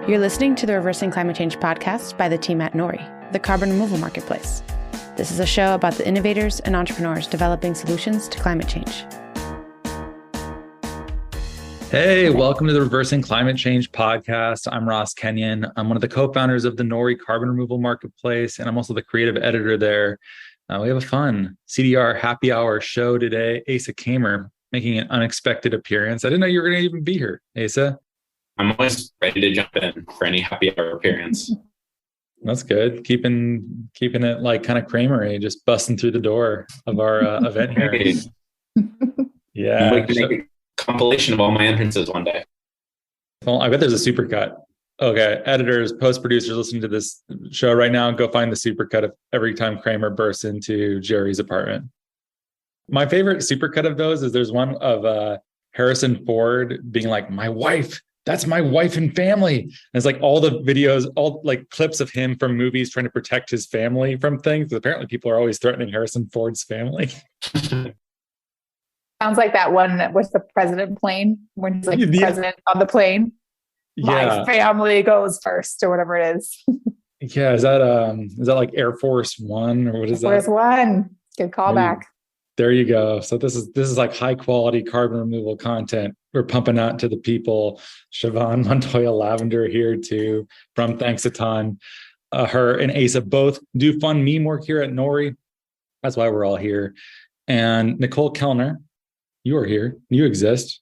You're listening to the Reversing Climate Change podcast by the team at Nori, the carbon removal marketplace. This is a show about the innovators and entrepreneurs developing solutions to climate change. Hey, welcome to the Reversing Climate Change podcast. I'm Ross Kenyon. I'm one of the co-founders of the Nori carbon removal marketplace, and I'm also the creative editor there. We have a fun CDR happy hour show today. Asa Kamer making an unexpected appearance. I didn't know you were going to even be here, Asa. I'm always ready to jump in for any happy hour appearance. That's good. Keeping it like kind of Kramery, just busting through the door of our event here. Hey. Yeah. I'd like to make a compilation of all my entrances one day. Well, I bet there's a supercut. Okay, editors, post-producers listening to this show right now, go find the supercut of every time Kramer bursts into Jerry's apartment. My favorite supercut of those is there's one of Harrison Ford being like, my wife, that's my wife and family. And it's like all the videos, all like clips of him from movies trying to protect his family from things. Apparently people are always threatening Harrison Ford's family. Sounds like that one with the president plane, when he's like the president on the plane. My family goes first, or whatever it is. Yeah, is that like Air Force One, or what is that? Air Force One. Good callback. There you go. So this is like high quality carbon removal content we're pumping out to the people. Siobhan Montoya Lavender here too from Thanks a Ton. Her and Asa both do fun meme work here at Nori. That's why we're all here. And Nicole Kelner, you are here. You exist.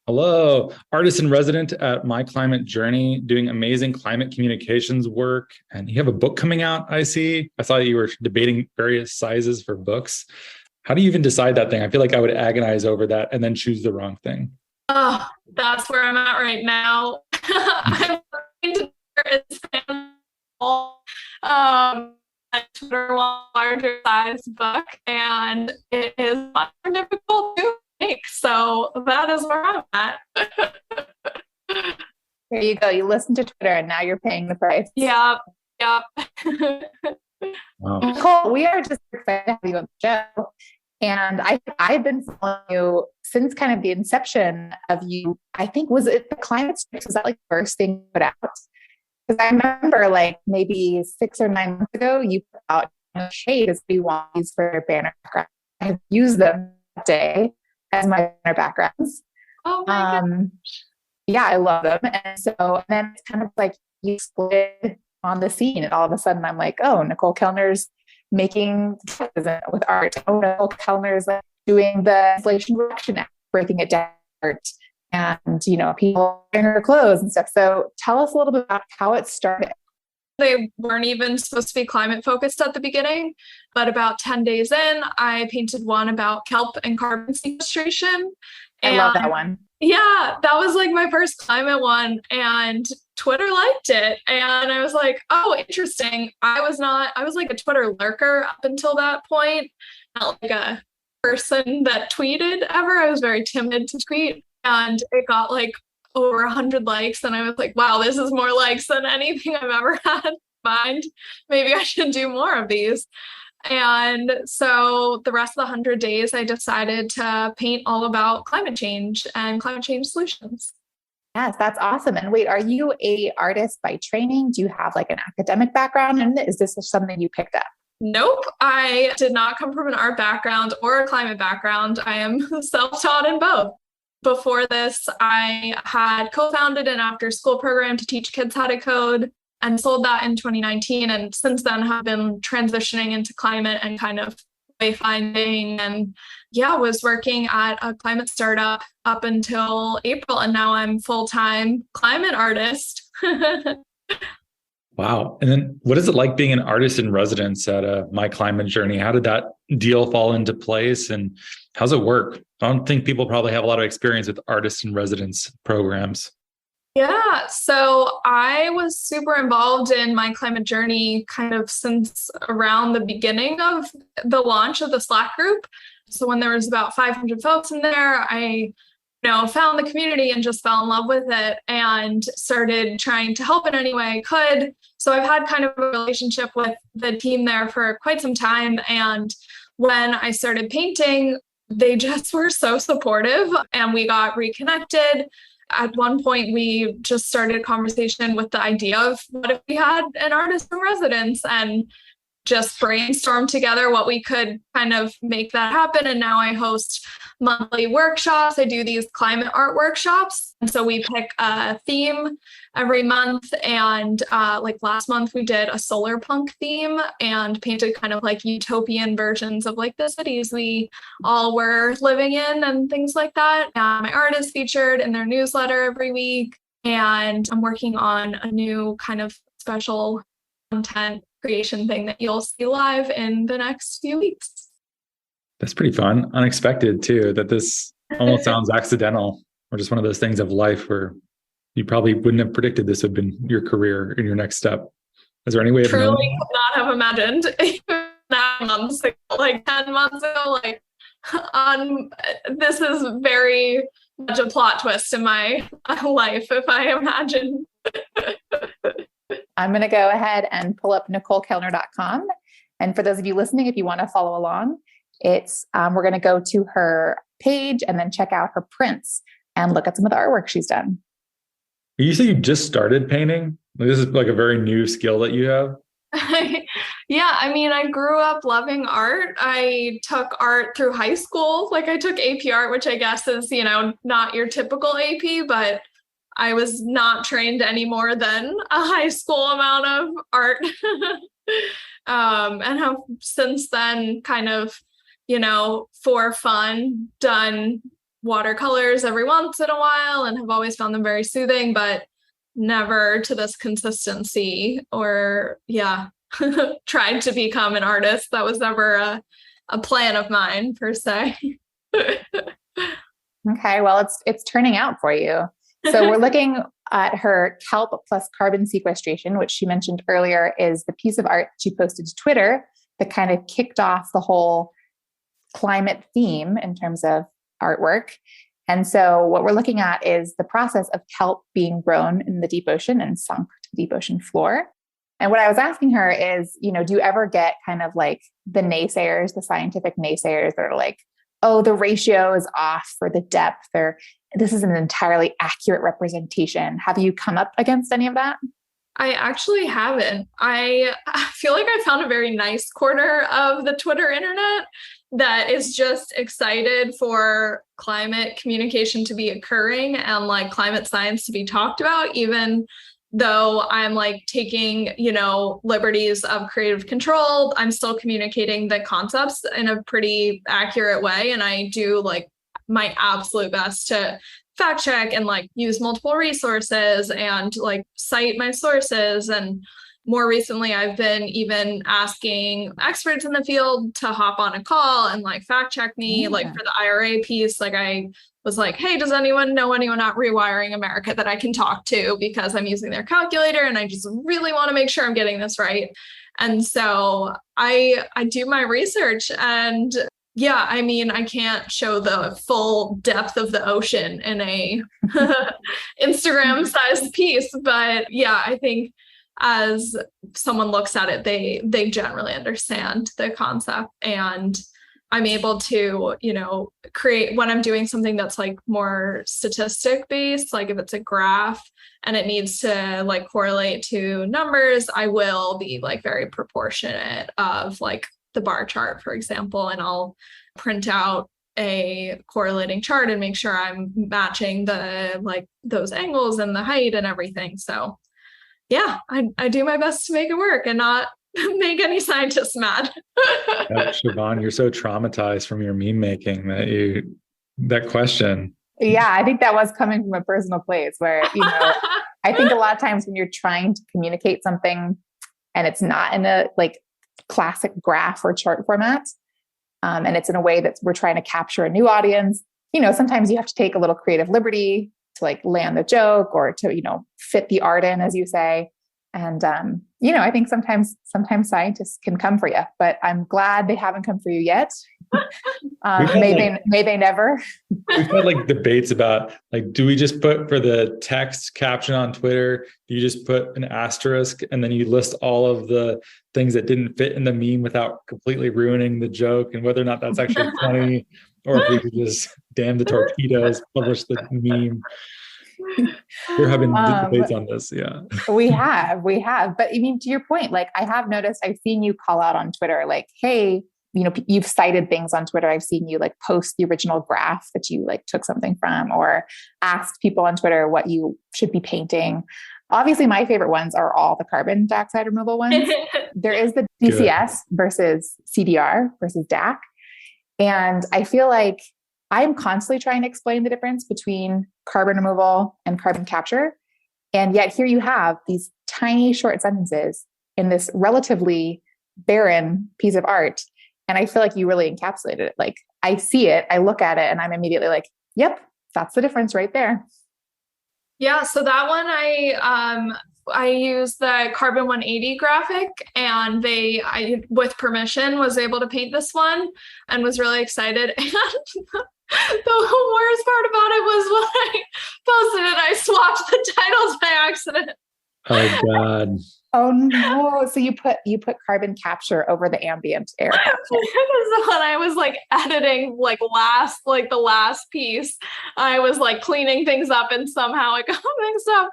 Hello, artist in resident at My Climate Journey, doing amazing climate communications work. And you have a book coming out, I see. I saw you were debating various sizes for books. How do you even decide that thing? I feel like I would agonize over that and then choose the wrong thing. Oh, that's where I'm at right now. I'm trying to a Twitter larger size book, and it is much more difficult to make. So that is where I'm at. There you go. You listen to Twitter and now you're paying the price. Yep. Wow. Nicole, we are just excited to have you on the show. And I've been following you since kind of the inception of you. I think, was it the climate strips? Was that like the first thing you put out? Because I remember like maybe 6 or 9 months ago, you put out shades we want these for your banner background. I have used them that day as my banner backgrounds. Oh my gosh. Yeah, I love them. And then it's kind of like you split on the scene, and all of a sudden I'm like, oh, Nicole Kelner's making with art. Oh, Nicole Kelner's like doing the Inflation Reduction Act, breaking it down art, and people wearing her clothes and stuff. So tell us a little bit about how it started. They weren't even supposed to be climate focused at the beginning, but about 10 days in, I painted one about kelp and carbon sequestration. I love that one. Yeah, that was like my first climate one, and Twitter liked it. And I was like, oh, interesting. I was like a Twitter lurker up until that point, not like a person that tweeted ever. I was very timid to tweet, and it got like over 100 likes. And I was like, wow, this is more likes than anything I've ever had in mind. Maybe I should do more of these. And so the rest of the 100 days, I decided to paint all about climate change and climate change solutions. Yes, that's awesome. And wait, are you an artist by training? Do you have like an academic background in it? Is this something you picked up? Nope. I did not come from an art background or a climate background. I am self-taught in both. Before this, I had co-founded an after-school program to teach kids how to code and sold that in 2019. And since then have been transitioning into climate and kind of wayfinding, and was working at a climate startup up until April. And now I'm full-time climate artist. Wow. And then what is it like being an artist in residence at My Climate Journey? How did that deal fall into place, and how's it work? I don't think people probably have a lot of experience with artist in residence programs. Yeah, so I was super involved in My Climate Journey kind of since around the beginning of the launch of the Slack group. So when there was about 500 folks in there, I found the community and just fell in love with it and started trying to help in any way I could. So I've had kind of a relationship with the team there for quite some time. And when I started painting, they just were so supportive and we got reconnected. At one point, we just started a conversation with the idea of what if we had an artist in residence and just brainstorm together what we could kind of make that happen. And now I host monthly workshops. I do these climate art workshops. And so we pick a theme every month. And like last month, we did a solar punk theme and painted kind of like utopian versions of like the cities we all were living in and things like that. My art is featured in their newsletter every week. And I'm working on a new kind of special content creation thing that you'll see live in the next few weeks. That's pretty fun. Unexpected too, that this almost sounds accidental or just one of those things of life where you probably wouldn't have predicted this would have been your career and your next step. Is there any way of knowing? Truly could not have imagined 9 months ago, like 10 months ago, like this is very much a plot twist in my life, if I imagine. I'm going to go ahead and pull up NicoleKelner.com. And for those of you listening, if you want to follow along, it's we're going to go to her page and then check out her prints and look at some of the artwork she's done. You say you just started painting? Like, this is like a very new skill that you have? Yeah, I mean, I grew up loving art. I took art through high school. Like I took AP art, which I guess is, not your typical AP, but I was not trained any more than a high school amount of art. And have since then kind of, for fun, done watercolors every once in a while and have always found them very soothing, but never to this consistency or, tried to become an artist. That was never a plan of mine per se. Okay, well, it's turning out for you. So we're looking at her Kelp plus carbon sequestration, which she mentioned earlier is the piece of art she posted to Twitter that kind of kicked off the whole climate theme in terms of artwork. And so what we're looking at is the process of kelp being grown in the deep ocean and sunk to the deep ocean floor. And what I was asking her is, do you ever get kind of like the naysayers, the scientific naysayers that are like, oh, the ratio is off for the depth, or this is an entirely accurate representation. Have you come up against any of that? I actually haven't. I feel like I found a very nice corner of the Twitter internet that is just excited for climate communication to be occurring and like climate science to be talked about, even though I'm like taking, liberties of creative control. I'm still communicating the concepts in a pretty accurate way. And I do like my absolute best to fact check and like use multiple resources and like cite my sources. And more recently, I've been even asking experts in the field to hop on a call and like fact check me, like for the IRA piece. Like I was like, hey, does anyone know anyone at Rewiring America that I can talk to? Because I'm using their calculator and I just really want to make sure I'm getting this right. And so I do my research and I mean, I can't show the full depth of the ocean in a Instagram sized piece, but I think as someone looks at it, they generally understand the concept. And I'm able to, create when I'm doing something that's like more statistic based, like if it's a graph and it needs to like correlate to numbers, I will be like very proportionate of like the bar chart, for example, and I'll print out a correlating chart and make sure I'm matching the like those angles and the height and everything. So I do my best to make it work and not make any scientists mad. Siobhan, you're so traumatized from your meme making that question. Yeah, I think that was coming from a personal place where, I think a lot of times when you're trying to communicate something and it's not in a like classic graph or chart format, and it's in a way that we're trying to capture a new audience, sometimes you have to take a little creative liberty to like land the joke or to, fit the art in, as you say. And, I think sometimes scientists can come for you, but I'm glad they haven't come for you yet. May they never. We've had like debates about like, do we just put for the text caption on Twitter, do you just put an asterisk and then you list all of the things that didn't fit in the meme without completely ruining the joke, and whether or not that's actually funny, or if we could just damn the torpedoes, publish the meme. We're having debates on this. Yeah. we have. But I mean, to your point, like I have noticed, I've seen you call out on Twitter, like, hey, you've cited things on Twitter. I've seen you like post the original graph that you like took something from, or asked people on Twitter what you should be painting. Obviously, my favorite ones are all the carbon dioxide removal ones. There is the DCS versus CDR versus DAC. And I feel like I'm constantly trying to explain the difference between carbon removal and carbon capture. And yet here you have these tiny short sentences in this relatively barren piece of art. And I feel like you really encapsulated it. Like I see it, I look at it, and I'm immediately like, yep, that's the difference right there. Yeah. So that one, I used the carbon 180 graphic, and I, with permission, was able to paint this one and was really excited. And the worst part about it was when I posted it, I swapped the titles by accident. Oh God. Oh no. So you put carbon capture over the ambient air capture. Because when I was like editing the last piece, I was like cleaning things up and somehow it got mixed up.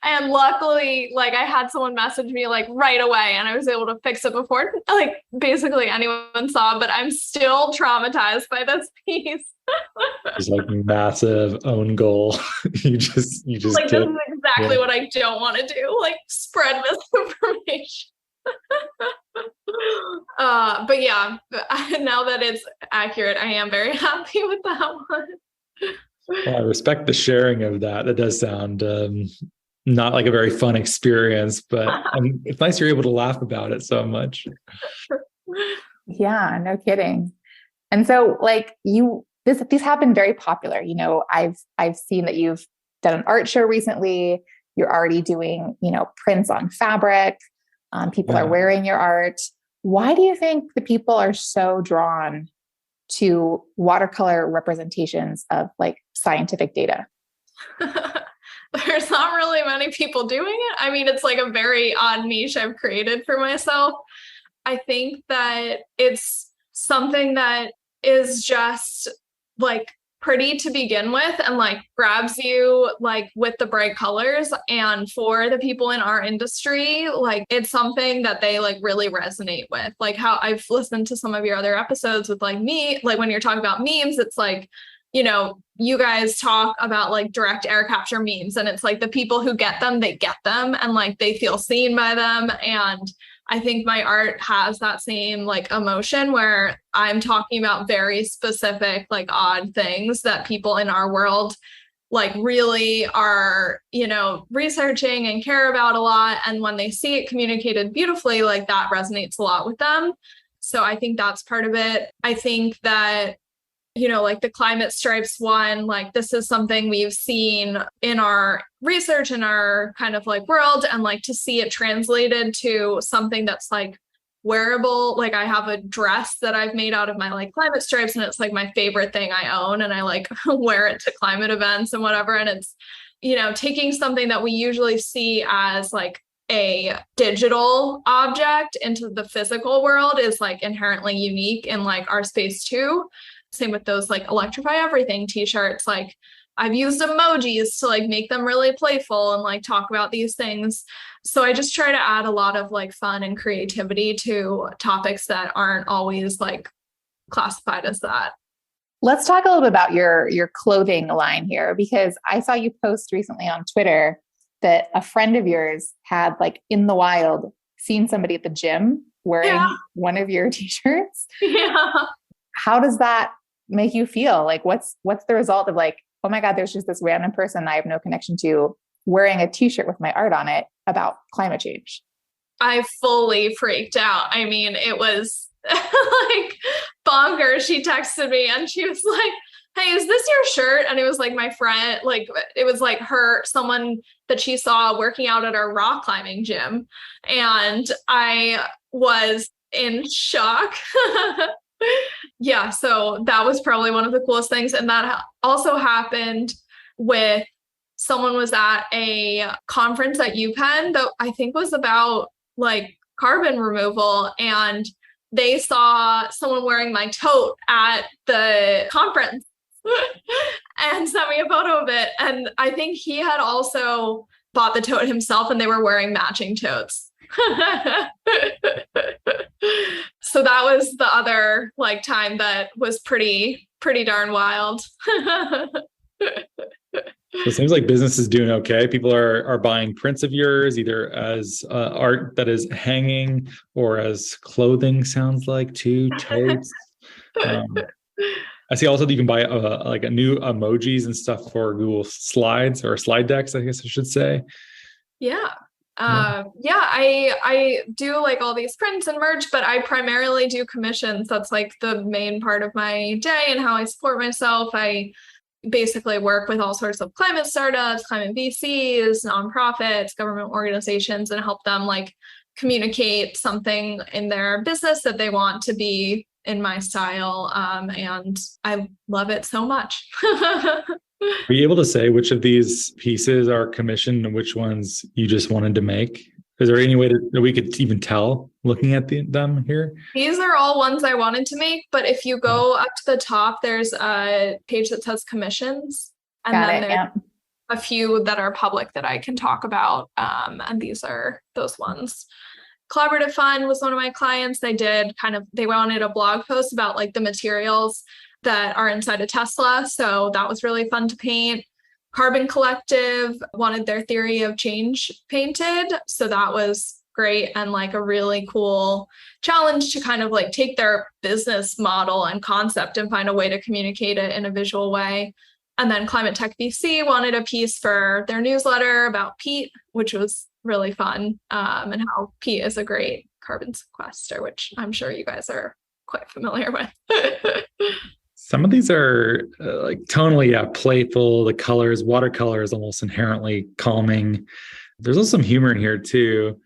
And luckily, like I had someone message me like right away and I was able to fix it before like basically anyone saw, but I'm still traumatized by this piece. It's like massive own goal. you just like this is exactly what I don't want to do, like spread misinformation. But yeah, now that it's accurate, I am very happy with that one. Well, I respect the sharing of that. That does sound not like a very fun experience, but it's nice you're able to laugh about it so much. Yeah, no kidding. And so like these have been very popular. I've seen that you've done an art show recently. You're already doing, prints on fabric. People are wearing your art. Why do you think the people are so drawn to watercolor representations of like scientific data? There's not really many people doing it. I mean, it's like a very odd niche I've created for myself. I think that it's something that is just like pretty to begin with and like grabs you like with the bright colors. And for the people in our industry, like it's something that they like really resonate with. Like how I've listened to some of your other episodes with like me, like when you're talking about memes, it's like, you guys talk about like direct air capture memes, and it's like the people who get them, they get them and like they feel seen by them. And I think my art has that same like emotion where I'm talking about very specific, like odd things that people in our world like really are, researching and care about a lot. And when they see it communicated beautifully, like that resonates a lot with them. So I think that's part of it. I think that, like the climate stripes one, like this is something we've seen in our research in our kind of like world, and like to see it translated to something that's like wearable. Like I have a dress that I've made out of my like climate stripes, and it's like my favorite thing I own, and I like wear it to climate events and whatever. And it's, taking something that we usually see as like a digital object into the physical world is like inherently unique in like our space too. Same with those like electrify everything t-shirts. Like I've used emojis to like make them really playful and like talk about these things. So I just try to add a lot of like fun and creativity to topics that aren't always like classified as that. Let's talk a little bit about your clothing line here, because I saw you post recently on Twitter that a friend of yours had like in the wild seen somebody at the gym wearing one of your t-shirts. Yeah. How does that make you feel? Like what's the result of like, oh my God, there's just this random person I have no connection to wearing a t-shirt with my art on it about climate change? I fully freaked out. I mean, it was like bonkers. She texted me and she was like, hey, is this your shirt? And it was like my friend, like it was like someone that she saw working out at our rock climbing gym. And I was in shock. Yeah, so that was probably one of the coolest things. And that also happened with someone was at a conference at UPenn that I think was about like carbon removal. And they saw someone wearing my tote at the conference. and sent me a photo of it. And I think he had also bought the tote himself and they were wearing matching totes. So that was the other like time that was pretty darn wild. So it seems like business is doing okay. People are buying prints of yours, either as art that is hanging or as clothing. Sounds like too. Totes. I see also that you can buy like a new emojis and stuff for Google Slides or slide decks, I guess I should say. Yeah. I do like all these prints and merch, but I primarily do commissions. That's like the main part of my day and how I support myself. I basically work with all sorts of climate startups, climate VCs, nonprofits, government organizations, and help them like communicate something in their business that they want to be in my style. And I love it so much. Are you able to say which of these pieces are commissioned and which ones you just wanted to make? Is there any way that we could even tell looking at them here? These are all ones I wanted to make, but if you go up to the top, there's a page that says commissions. And then there's a few that are public that I can talk about. And these are those ones. Collaborative Fund was one of my clients. They wanted a blog post about like the materials that are inside a Tesla. So that was really fun to paint. Carbon Collective wanted their theory of change painted. So that was great and like a really cool challenge to kind of like take their business model and concept and find a way to communicate it in a visual way. And then Climate Tech VC wanted a piece for their newsletter about peat, which was really fun, and how peat is a great carbon sequester, which I'm sure you guys are quite familiar with. Some of these are like tonally, playful. The colors, watercolor is almost inherently calming. There's also some humor in here too.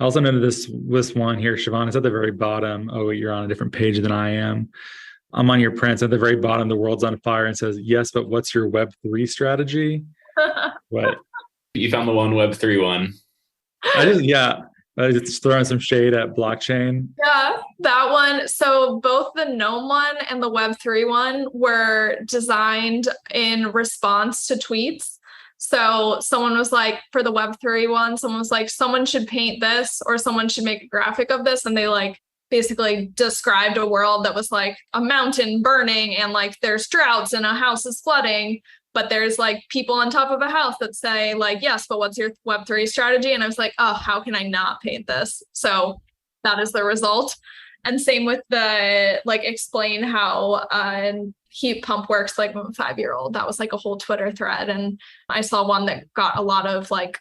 I also noted this one here, Siobhan, it's at the very bottom. Oh, you're on a different page than I am. I'm on your prints at the very bottom. The world's on fire and says, yes, but what's your Web3 strategy? What? You found the one Web3 one. Just throwing some shade at blockchain. Yeah, that one. So both the GNOME one and the Web3 one were designed in response to tweets. So someone was like, for the Web3 one, someone was like, someone should paint this or someone should make a graphic of this. And they like basically described a world that was like a mountain burning and like there's droughts and a house is flooding. But there's like people on top of a house that say like, yes, but what's your Web3 strategy? And I was like, oh, how can I not paint this? So that is the result. And same with the like explain how heat pump works like a 5-year-old. That was like a whole Twitter thread. And I saw one that got a lot of like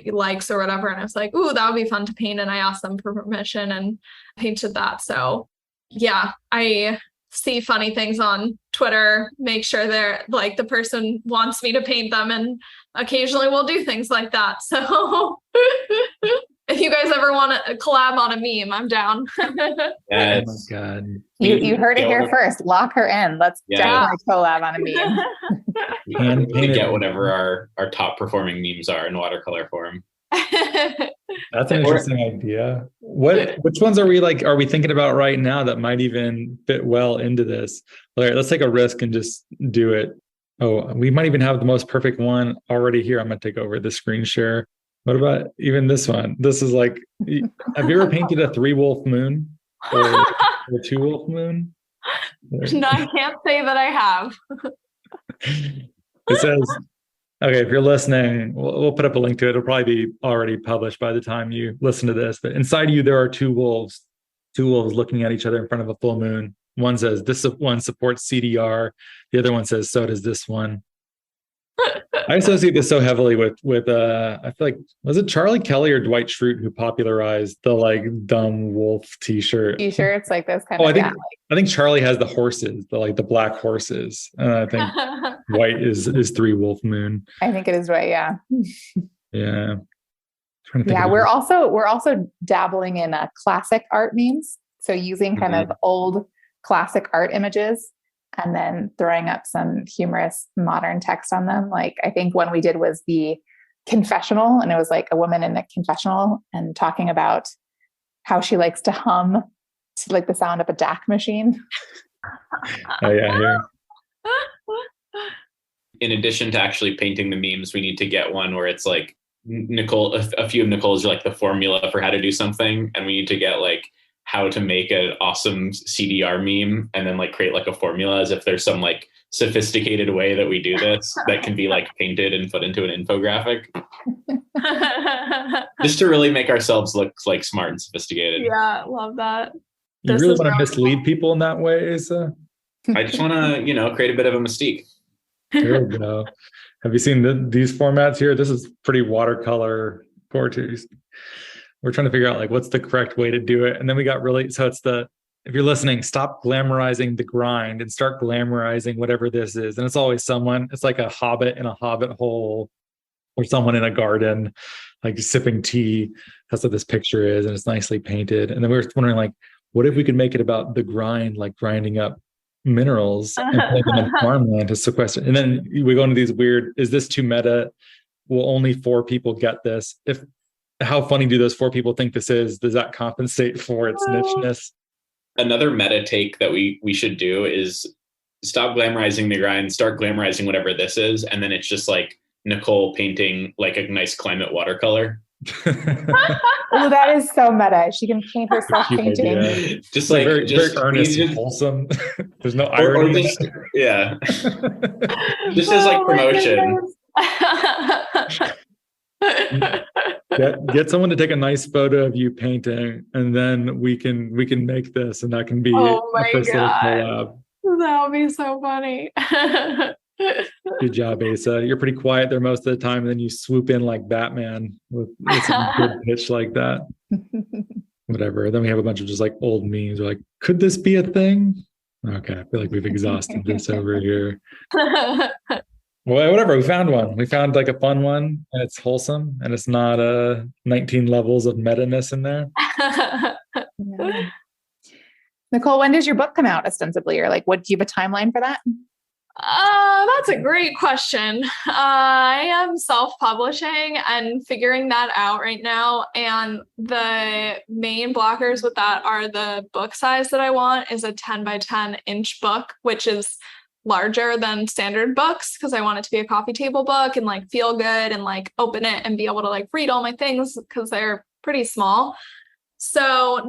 likes or whatever. And I was like, ooh, that would be fun to paint. And I asked them for permission and painted that. So yeah, I see funny things on Twitter, make sure they're like the person wants me to paint them, and occasionally we'll do things like that. So if you guys ever want to collab on a meme, I'm down. Yes. Oh my God. You heard it here first. Lock her in. Let's definitely collab on a meme. We get whatever our top performing memes are in watercolor form. That's an interesting idea. Which ones are we thinking about right now that might even fit well into this? All right, let's take a risk and just do it. Oh, we might even have the most perfect one already here. I'm going to take over the screen share. What about even this one? This is like, have you ever painted a 3-wolf moon or a 2-wolf moon? No, I can't say that I have. It says, okay, if you're listening, we'll put up a link to it. It'll probably be already published by the time you listen to this. But inside you, there are 2 wolves looking at each other in front of a full moon. One says, this one supports CDR. The other one says, so does this one. I associate this so heavily with I feel like, was it Charlie Kelly or Dwight Schrute who popularized the like dumb wolf t-shirt? T-shirts like this kind of. I think Charlie has the horses, the black horses. I think Dwight is 3-wolf moon. I think it is right. Yeah. Yeah. Yeah. We're also dabbling in classic art memes. So using kind of old classic art images and then throwing up some humorous modern text on them. Like I think one we did was the confessional, and it was like a woman in a confessional and talking about how she likes to hum to like the sound of a DAC machine. Oh yeah. in addition to actually painting the memes, we need to get one where it's like Nicole, a few of Nicole's are like the formula for how to do something. And we need to get like how to make an awesome CDR meme and then like create like a formula as if there's some like sophisticated way that we do this that can be like painted and put into an infographic. Just to really make ourselves look like smart and sophisticated. Yeah, love that. You really want to mislead people in that way, Asa? I just want to, create a bit of a mystique. There we go. Have you seen these formats here? This is pretty watercolor cartoons. We're trying to figure out like what's the correct way to do it. And then we got so it's if you're listening, stop glamorizing the grind and start glamorizing whatever this is. And it's always it's like a hobbit in a hobbit hole or someone in a garden, like sipping tea. That's what this picture is. And it's nicely painted. And then we were wondering like, what if we could make it about the grind, like grinding up minerals and putting them in farmland to sequester? And then we go into these weird, is this too meta? Will only 4 people get this? How funny do those 4 people think this is? Does that compensate for its nicheness? Another meta take that we should do is stop glamorizing the grind, start glamorizing whatever this is. And then it's just like Nicole painting like a nice climate watercolor. Oh, that is so meta. She can paint herself painting. Yeah. Just like very earnest and wholesome. There's no irony. Yeah. Just as like promotion. Get someone to take a nice photo of you painting, and then we can make this, and that can be oh my first little God. collab. That would be so funny. Good job, Asa. You're pretty quiet there most of the time, and then you swoop in like Batman with some good pitch like that. Whatever. Then we have a bunch of just like old memes. We're like, could this be a thing? Okay, I feel like we've exhausted this over here. Well, whatever. We found one. We found like a fun one, and it's wholesome, and it's not 19 levels of meta-ness in there. Yeah. Nicole, when does your book come out ostensibly? Or like, do you have a timeline for that? That's a great question. I am self-publishing and figuring that out right now. And the main blockers with that are the book size that I want is a 10 by 10 inch book, which is larger than standard books because I want it to be a coffee table book and like feel good and like open it and be able to like read all my things because they're pretty small. So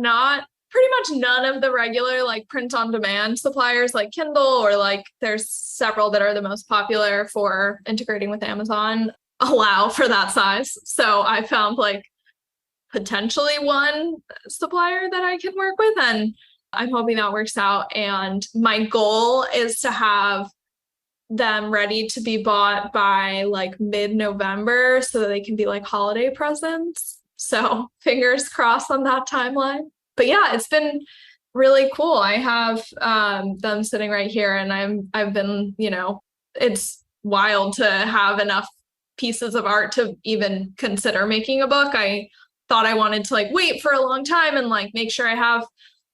pretty much none of the regular like print on demand suppliers like Kindle or like there's several that are the most popular for integrating with Amazon allow for that size. So I found like potentially one supplier that I can work with, and I'm hoping that works out. And my goal is to have them ready to be bought by like mid-November so that they can be like holiday presents. So fingers crossed on that timeline. But yeah, it's been really cool. I have them sitting right here, and I've been, it's wild to have enough pieces of art to even consider making a book. I thought I wanted to like wait for a long time and like make sure I have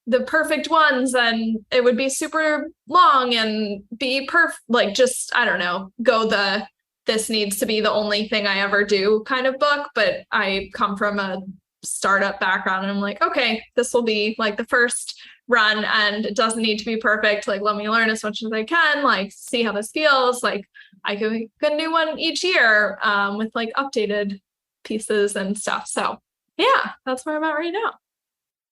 the perfect ones, and it would be super long and be perfect, like just, I don't know, this needs to be the only thing I ever do kind of book. But I come from a startup background, and I'm like, okay, this will be like the first run, and it doesn't need to be perfect. Like, let me learn as much as I can, like see how this feels. Like I could make a new one each year with like updated pieces and stuff. So yeah, that's where I'm at right now.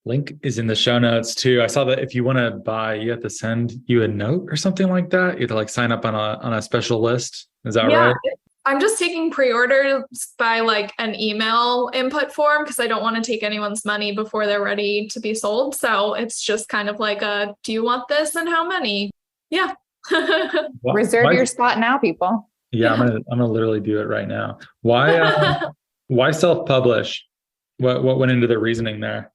Link is in the show notes too. I saw that if you want to buy, you have to send you a note or something like that. You have to like sign up on a special list. Is that right? I'm just taking pre-orders by like an email input form because I don't want to take anyone's money before they're ready to be sold. So it's just kind of like do you want this and how many? Yeah. Reserve your spot now, people. Yeah, I'm gonna literally do it right now. Why self-publish? What went into the reasoning there?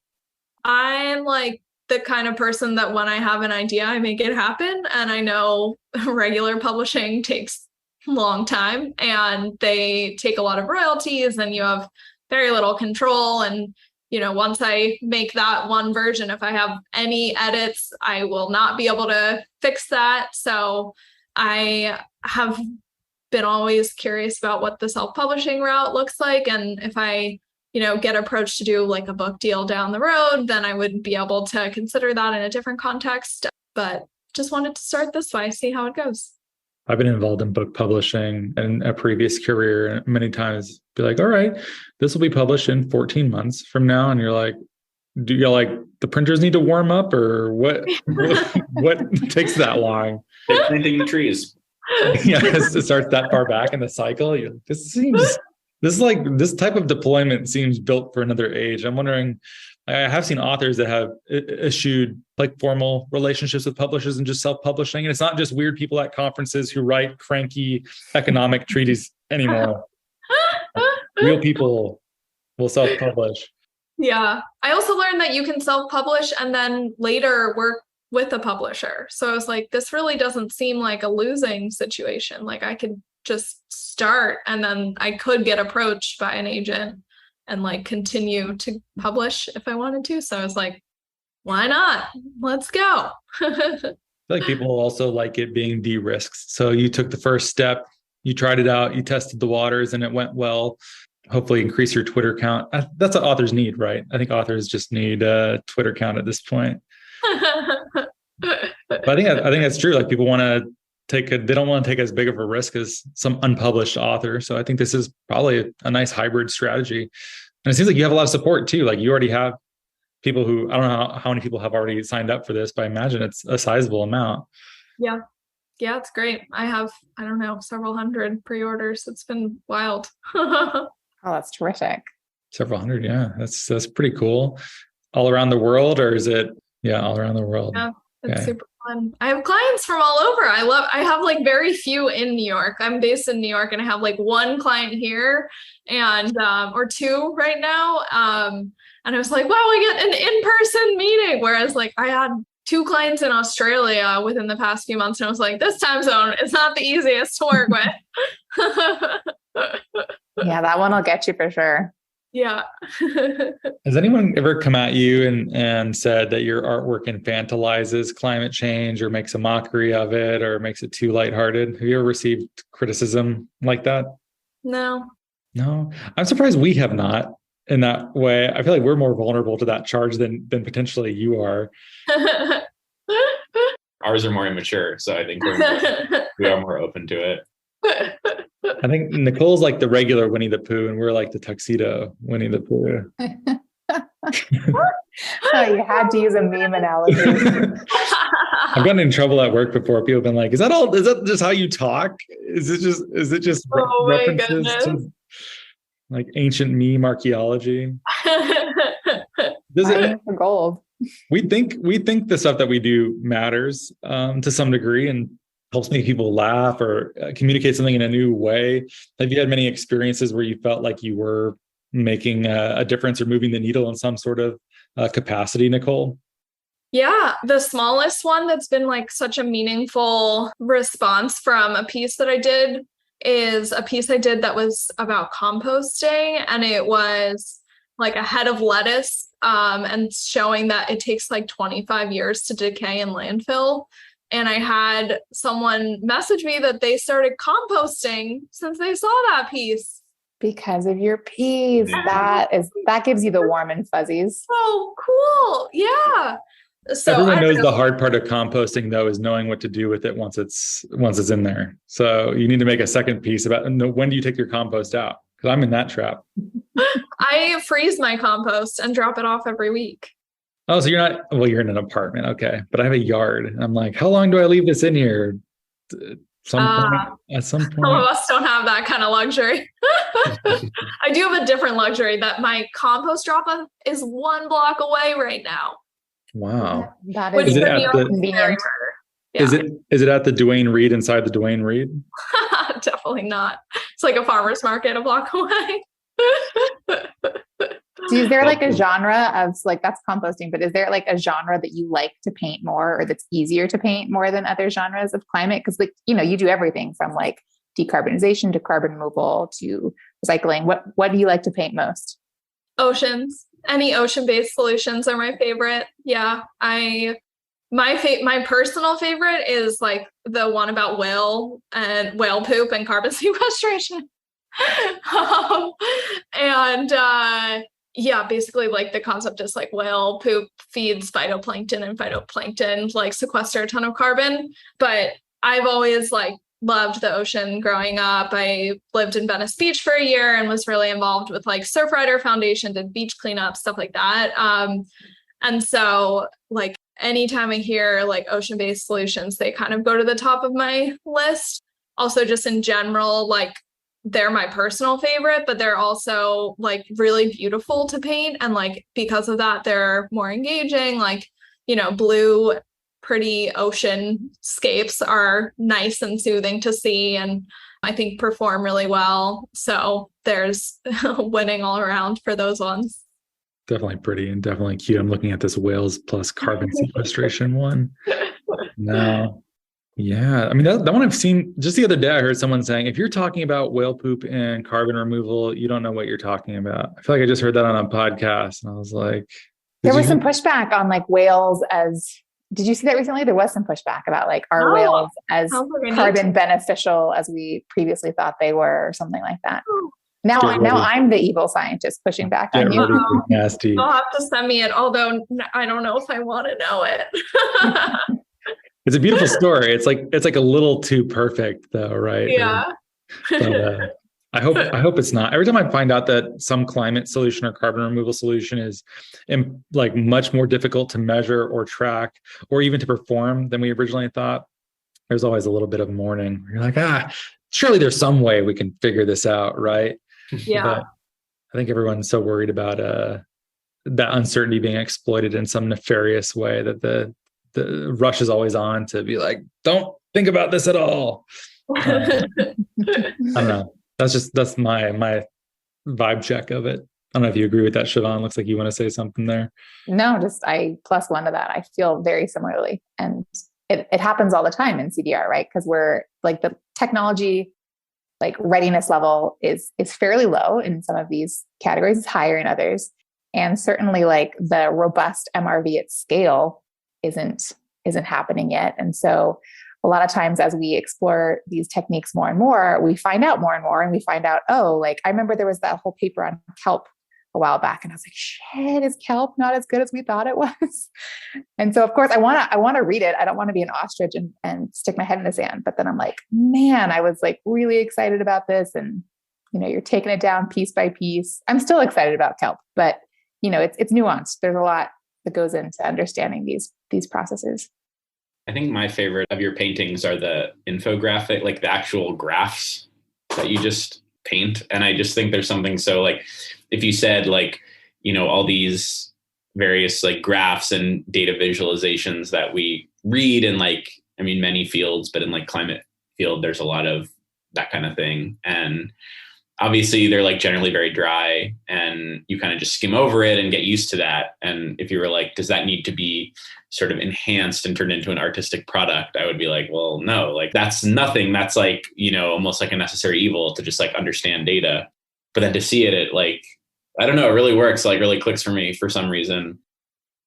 I'm like the kind of person that when I have an idea, I make it happen. And I know regular publishing takes a long time and they take a lot of royalties and you have very little control. And, once I make that one version, if I have any edits, I will not be able to fix that. So I have been always curious about what the self-publishing route looks like. And if I get approached to do like a book deal down the road, then I would be able to consider that in a different context. But just wanted to start this way, see how it goes. I've been involved in book publishing in a previous career, and many times be like, all right, this will be published in 14 months from now. And you're like, do you like the printers need to warm up, or what takes that long? They're planting the trees. Yeah, it starts that far back in the cycle. This type of deployment seems built for another age. I'm wondering, I have seen authors that have eschewed like formal relationships with publishers and just self-publishing. And it's not just weird people at conferences who write cranky economic treatises anymore. Real people will self-publish. Yeah. I also learned that you can self-publish and then later work with a publisher. So I was like, this really doesn't seem like a losing situation. Like I could just start and then I could get approached by an agent and like continue to publish if I wanted to. So I was like, why not? Let's go. I feel like people also like it being de-risked. So you took the first step, you tried it out, you tested the waters and it went well. Hopefully increase your Twitter count. That's what authors need, right? I think authors just need a Twitter count at this point. But I think that's true. Like people want to they don't want to take as big of a risk as some unpublished author. So I think this is probably a nice hybrid strategy. And it seems like you have a lot of support too. Like you already have people who, I don't know how many people have already signed up for this, but I imagine it's a sizable amount. Yeah. Yeah, it's great. I have, I don't know, several hundred pre-orders. It's been wild. Oh, that's terrific. Several hundred. Yeah. That's pretty cool. All around the world, or is it? Yeah. All around the world. Yeah. It's super fun. I have clients from all over. I have like very few in New York. I'm based in New York and I have like one client here and, or two right now. And I was like, wow, I get an in-person meeting. Whereas like I had 2 clients in Australia within the past few months. And I was like, this time zone is not the easiest to work with. Yeah, that one will get you for sure. Yeah. Has anyone ever come at you and said that your artwork infantilizes climate change or makes a mockery of it or makes it too lighthearted? Have you ever received criticism like that? No. I'm surprised we have not in that way. I feel like we're more vulnerable to that charge than potentially you are. Ours are more immature, so I think we are more open to it. I think Nicole's like the regular Winnie the Pooh, and we're like the tuxedo Winnie the Pooh. Oh, you had to use a meme analogy. I've gotten in trouble at work before. People have been like, "Is that just how you talk? Is it just references to like ancient meme archaeology?" For gold. We think the stuff that we do matters to some degree and helps make people laugh or communicate something in a new way. Have you had many experiences where you felt like you were making a difference or moving the needle in some sort of capacity, Nicole? Yeah, the smallest one that's been like such a meaningful response from a piece that I did is a piece I did that was about composting, and it was like a head of lettuce and showing that it takes like 25 years to decay in landfill. And I had someone message me that they started composting since they saw that piece. Because of your piece. Yeah. That gives you the warm and fuzzies. Oh, cool. Yeah. So everyone knows the hard part of composting though is knowing what to do with it once it's in there. So you need to make a second piece about when do you take your compost out? Because I'm in that trap. I freeze my compost and drop it off every week. Oh, so you're in an apartment. Okay. But I have a yard. And I'm like, how long do I leave this in here? At some point. Some of us don't have that kind of luxury. I do have a different luxury that my compost drop-off is 1 block away right now. Wow. That is convenient. Yeah. Is it at the Duane Reade inside the Duane Reade? Definitely not. It's like a farmer's market a block away. So is there like a genre of like, that's composting, but is there like a genre that you like to paint more or that's easier to paint more than other genres of climate? Because like, you do everything from like decarbonization to carbon removal to recycling. What do you like to paint most? Oceans. Any ocean-based solutions are my favorite. Yeah. My personal favorite is like the one about whale poop and carbon sequestration. Yeah, basically like the concept is like whale poop feeds phytoplankton and phytoplankton like sequester a ton of carbon. But I've always like loved the ocean growing up. I lived in Venice Beach for a year and was really involved with like Surfrider Foundation, did beach cleanup, stuff like that. And so like anytime I hear like ocean-based solutions, they kind of go to the top of my list. Also, just in general, like they're my personal favorite, but they're also like really beautiful to paint. And like, because of that, they're more engaging. Like, you know, blue, pretty ocean scapes are nice and soothing to see, and I think perform really well. So there's winning all around for those ones. Definitely pretty and definitely cute. I'm looking at this whales plus carbon sequestration one. No. Yeah. I mean, that one I've seen just the other day. I heard someone saying, if you're talking about whale poop and carbon removal, you don't know what you're talking about. I feel like I just heard that on a podcast and I was like, there was some pushback on like whales as, did you see that recently? There was some pushback about like, are whales as carbon beneficial as we previously thought they were, or something like that. Now I'm the evil scientist pushing back on you. Nasty. You'll have to send me it, although I don't know if I want to know it. It's a beautiful story. It's like a little too perfect though, right? Yeah. But, I hope it's not. Every time I find out that some climate solution or carbon removal solution is like much more difficult to measure or track or even to perform than we originally thought, there's always a little bit of mourning. You're like, surely there's some way we can figure this out, right? Yeah. But I think everyone's so worried about that uncertainty being exploited in some nefarious way that the rush is always on to be like, don't think about this at all. I don't know. That's my vibe check of it. I don't know if you agree with that, Siobhan. Looks like you want to say something there. No, just I plus one to that. I feel very similarly. And it happens all the time in CDR, right? Because we're like the technology like readiness level is fairly low in some of these categories, it's higher in others. And certainly like the robust MRV at scale isn't happening yet. And so a lot of times as we explore these techniques more and more, we find out more and more, and we find out, like I remember there was that whole paper on kelp a while back, and I was like, shit, is kelp not as good as we thought it was? And so of course I want to read it. I don't want to be an ostrich and stick my head in the sand. But then I'm like, man, I was like really excited about this. And, you know, you're taking it down piece by piece. I'm still excited about kelp, but you know, it's nuanced. There's a lot that goes into understanding these processes. I think my favorite of your paintings are the infographic, like the actual graphs that you just paint. And I just think there's something so like, if you said like, you know, all these various like graphs and data visualizations that we read in like, I mean, many fields, but in like climate field, there's a lot of that kind of thing. And obviously they're like generally very dry and you kind of just skim over it and get used to that. And if you were like, does that need to be sort of enhanced and turned into an artistic product? I would be like, well, no, like that's nothing. That's like, you know, almost like a necessary evil to just like understand data. But then to see it like, I don't know, it really works, like really clicks for me for some reason.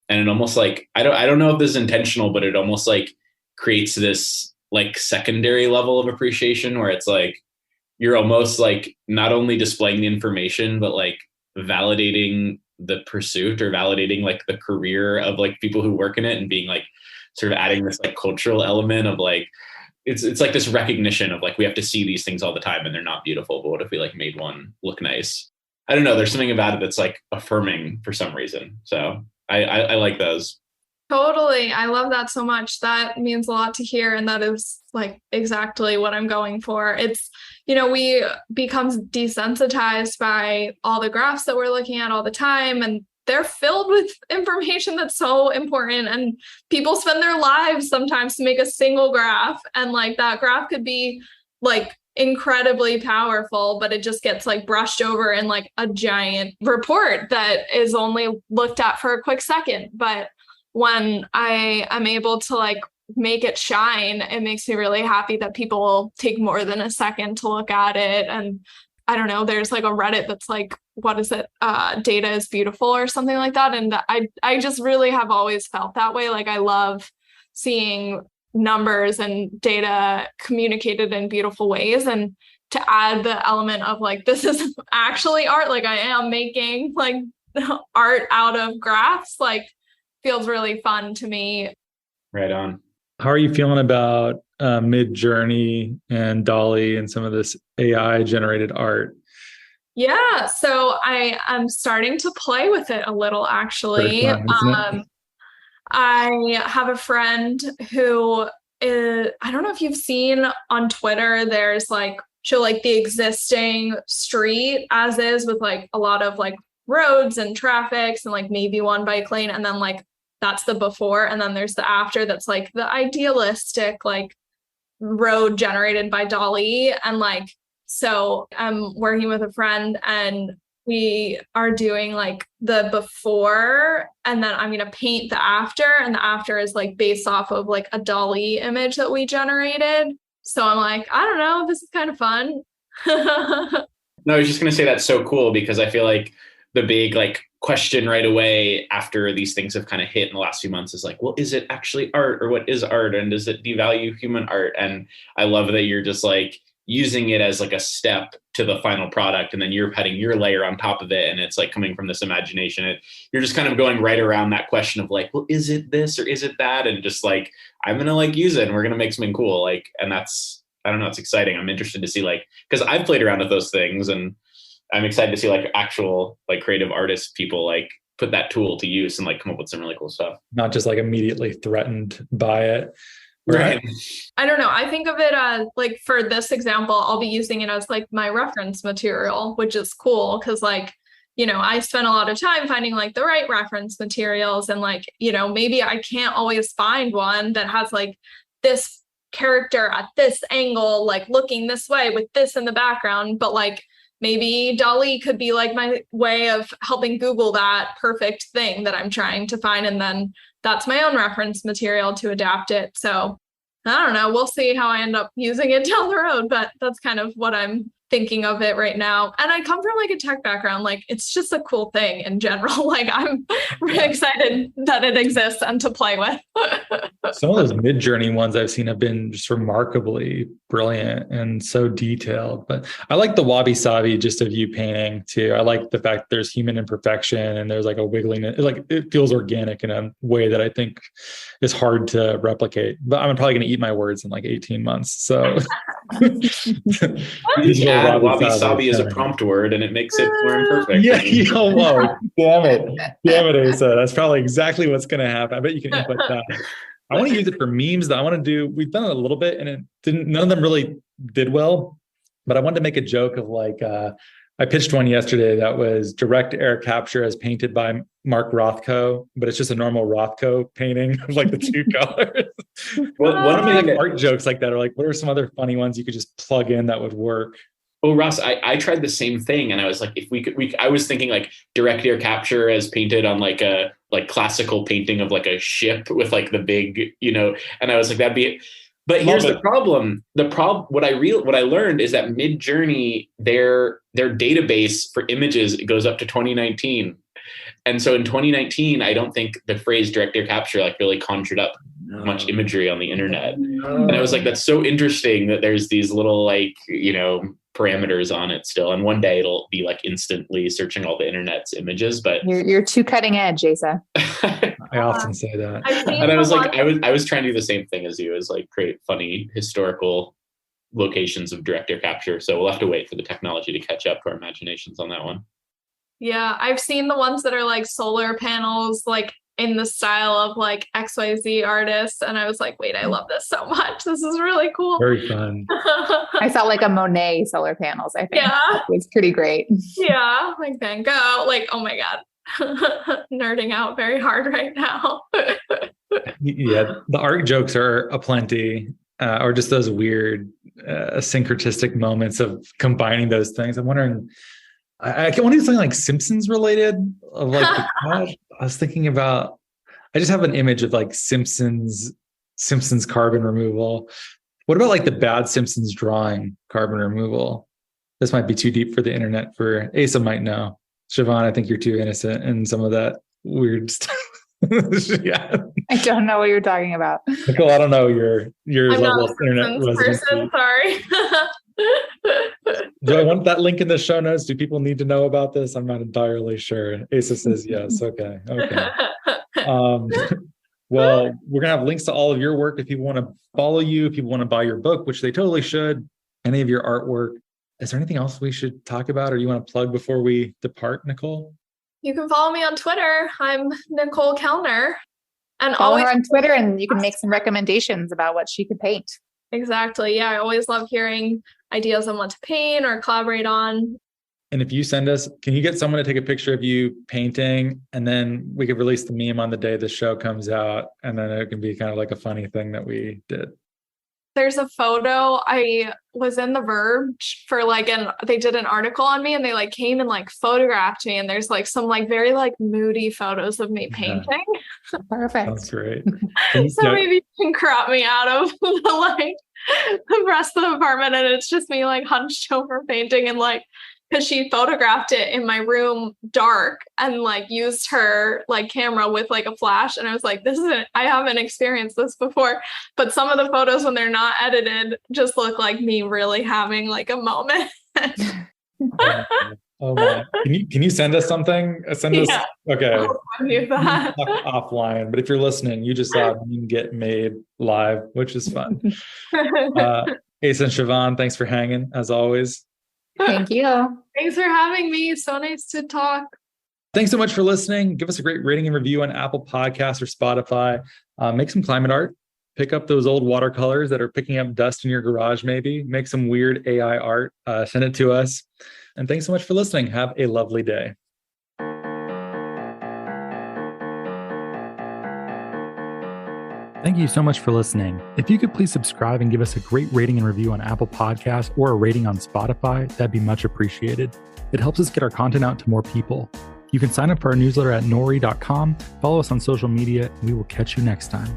And it almost like, I don't know if this is intentional, but it almost like creates this like secondary level of appreciation where it's like, you're almost like not only displaying the information, but like validating the pursuit or validating like the career of like people who work in it and being like sort of adding this like cultural element of like, it's like this recognition of like, we have to see these things all the time and they're not beautiful, but what if we like made one look nice? I don't know. There's something about it that's like affirming for some reason. So I like those. Totally. I love that so much. That means a lot to hear. And that is like exactly what I'm going for. It's, you know, we become desensitized by all the graphs that we're looking at all the time. And they're filled with information that's so important. And people spend their lives sometimes to make a single graph. And like that graph could be like incredibly powerful, but it just gets like brushed over in like a giant report that is only looked at for a quick second. But when I am able to like make it shine, it makes me really happy that people will take more than a second to look at it. And I don't know, there's like a Reddit that's like, what is it? Data is beautiful or something like that. And I just really have always felt that way. Like I love seeing numbers and data communicated in beautiful ways. And to add the element of like, this is actually art, like I am making like art out of graphs, like feels really fun to me. Right on. How are you feeling about Mid-Journey and Dolly and some of this AI generated art? Yeah, so I am starting to play with it a little, actually. Very fun, isn't it? I have a friend who is, I don't know if you've seen on Twitter, there's like, show like the existing street as is with like a lot of like roads and traffics and like maybe one bike lane. And then like that's the before. And then there's the after that's like the idealistic like road generated by Dolly. And like, so I'm working with a friend and we are doing like the before and then I'm going to paint the after, and the after is like based off of like a Dolly image that we generated. So I'm like, I don't know, this is kind of fun. No, I was just going to say that's so cool because I feel like the big like question right away after these things have kind of hit in the last few months is like, well, is it actually art, or what is art, and does it devalue human art? And I love that you're just like using it as like a step to the final product, and then you're putting your layer on top of it, and it's like coming from this imagination. You're just kind of going right around that question of like, well, is it this or is it that? And just like, I'm gonna like use it and we're gonna make something cool. Like, and that's, I don't know, it's exciting. I'm interested to see like, because I've played around with those things, and I'm excited to see like actual like creative artists, people like put that tool to use and like come up with some really cool stuff. Not just like immediately threatened by it. Right. I don't know. I think of it as like, for this example, I'll be using it as like my reference material, which is cool because like, you know, I spend a lot of time finding like the right reference materials, and like, you know, maybe I can't always find one that has like this character at this angle, like looking this way with this in the background, but like maybe Dolly could be like my way of helping Google that perfect thing that I'm trying to find. And then that's my own reference material to adapt it. So I don't know. We'll see how I end up using it down the road, but that's kind of what I'm thinking of it right now. And I come from like a tech background. Like, it's just a cool thing in general. Like, I'm really excited that it exists and to play with. Some of those Mid-Journey ones I've seen have been just remarkably brilliant and so detailed. But I like the wabi-sabi just of you painting too. I like the fact that there's human imperfection and there's like a wiggliness. Like, it feels organic in a way that I think is hard to replicate. But I'm probably going to eat my words in like 18 months. So add wabi-sabi as a prompt word and it makes it more imperfect. Yeah, whoa, damn it, Asa. That's probably exactly what's going to happen. I bet you can input that. I want to use it for memes that I want to do. We've done it a little bit and none of them really did well, but I wanted to make a joke of like, I pitched one yesterday that was direct air capture as painted by Mark Rothko, but it's just a normal Rothko painting of like the two colors. What are like art jokes like that? Or like, what are some other funny ones you could just plug in that would work? Oh, Ross, I tried the same thing. And I was like, if we could, I was thinking like direct air capture as painted on like a like classical painting of like a ship with like the big, you know, and I was like, that'd be it. But here's the problem. What I learned is that Mid-Journey, their database for images goes up to 2019. And so in 2019, I don't think the phrase direct air capture like really conjured up much imagery on the internet. And I was like, that's so interesting that there's these little like, you know, parameters on it still. And one day it'll be like instantly searching all the internet's images, but you're too cutting edge, Asa. I often say that. And I was like, I was trying to do the same thing as you, is like create funny historical locations of direct air capture. So we'll have to wait for the technology to catch up to our imaginations on that one. Yeah, I've seen the ones that are like solar panels, like in the style of like XYZ artists. And I was like, wait, I love this so much. This is really cool. Very fun. I saw like a Monet solar panels, I think. Yeah. It's pretty great. Yeah, like Van Gogh. Like, oh my God. Nerding out very hard right now. Yeah, the art jokes are aplenty, or just those weird syncretistic moments of combining those things. I'm wondering, I want to do something like Simpsons related of like I was thinking about, I just have an image of like Simpsons carbon removal. What about like the bad Simpsons drawing carbon removal? This might be too deep for the internet. For Asa might know. Siobhan, I think you're too innocent in some of that weird stuff. Yeah. I don't know what you're talking about. Nicole, I don't know your I'm level not of internet residency. person, sorry. Do I want that link in the show notes? Do people need to know about this? I'm not entirely sure. Asa says yes. Okay. Well, we're going to have links to all of your work if people want to follow you, if people want to buy your book, which they totally should, any of your artwork. Is there anything else we should talk about or you want to plug before we depart, Nicole? You can follow me on Twitter. I'm Nicole Kelner. And follow her on Twitter and you can make some recommendations about what she could paint. Exactly. Yeah, I always love hearing ideas on what to paint or collaborate on. And if you send us, can you get someone to take a picture of you painting and then we could release the meme on the day the show comes out and then it can be kind of like a funny thing that we did. There's a photo. I was in The Verge for they did an article on me and they came and photographed me. And there's some very moody photos of me painting. Yeah. Perfect. That's great. So maybe you can crop me out of the rest of the apartment and it's just me hunched over painting and because she photographed it in my room dark and used her camera with a flash. And I was like, I haven't experienced this before. But some of the photos when they're not edited just look like me really having a moment. Oh my. Can you send us something? Send us. Okay. I'll send you that. Offline. But if you're listening, you just saw me get made live, which is fun. Ace and Siobhan, thanks for hanging as always. Thank you. Thanks for having me. So nice to talk. Thanks so much for listening. Give us a great rating and review on Apple Podcasts or Spotify. Make some climate art. Pick up those old watercolors that are picking up dust in your garage, maybe. Make some weird AI art. Send it to us. And thanks so much for listening. Have a lovely day. Thank you so much for listening. If you could please subscribe and give us a great rating and review on Apple Podcasts or a rating on Spotify, that'd be much appreciated. It helps us get our content out to more people. You can sign up for our newsletter at nori.com, follow us on social media, and we will catch you next time.